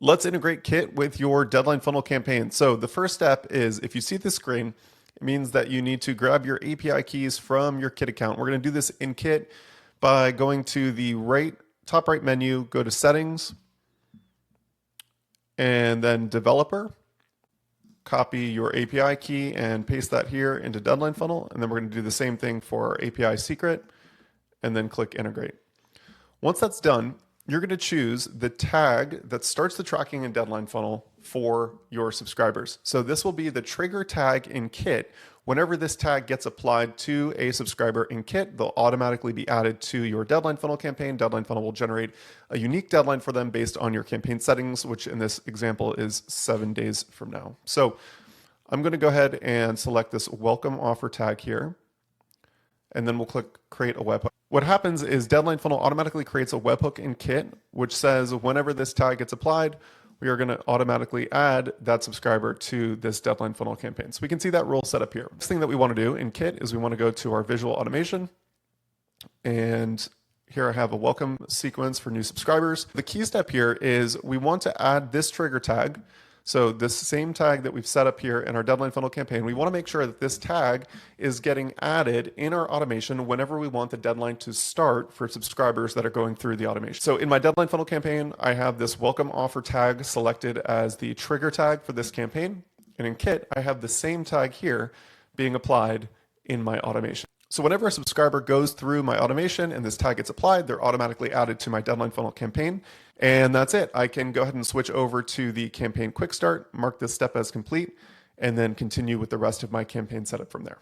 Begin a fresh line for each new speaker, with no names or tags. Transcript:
Let's integrate Kit with your deadline funnel campaign. So the first step is, if you see this screen, it means that you need to grab your API keys from your Kit account. We're going to do this in Kit by going to the top right menu, go to Settings, and then Developer. Copy your API key and paste that here into deadline funnel. And then we're going to do the same thing for our API secret and then click Integrate. Once that's done, you're going to choose the tag that starts the tracking and deadline funnel for your subscribers. So this will be the trigger tag in Kit. Whenever this tag gets applied to a subscriber in Kit, they'll automatically be added to your deadline funnel campaign. Deadline funnel will generate a unique deadline for them based on your campaign settings, which in this example is 7 days from now. So I'm going to go ahead and select this welcome offer tag here, and then we'll click create a webhook. What happens is deadline funnel automatically creates a webhook in Kit, which says whenever this tag gets applied, we are going to automatically add that subscriber to this deadline funnel campaign. So we can see that rule set up here. Next thing that we want to do in Kit is we want to go to our visual automation. And here I have a welcome sequence for new subscribers. The key step here is we want to add this trigger tag. So this same tag that we've set up here in our deadline funnel campaign, we want to make sure that this tag is getting added in our automation whenever we want the deadline to start for subscribers that are going through the automation. So in my deadline funnel campaign, I have this welcome offer tag selected as the trigger tag for this campaign. And in Kit, I have the same tag here being applied in my automation. So whenever a subscriber goes through my automation and this tag gets applied, they're automatically added to my deadline funnel campaign. And that's it. I can go ahead and switch over to the campaign quick start, mark this step as complete, and then continue with the rest of my campaign setup from there.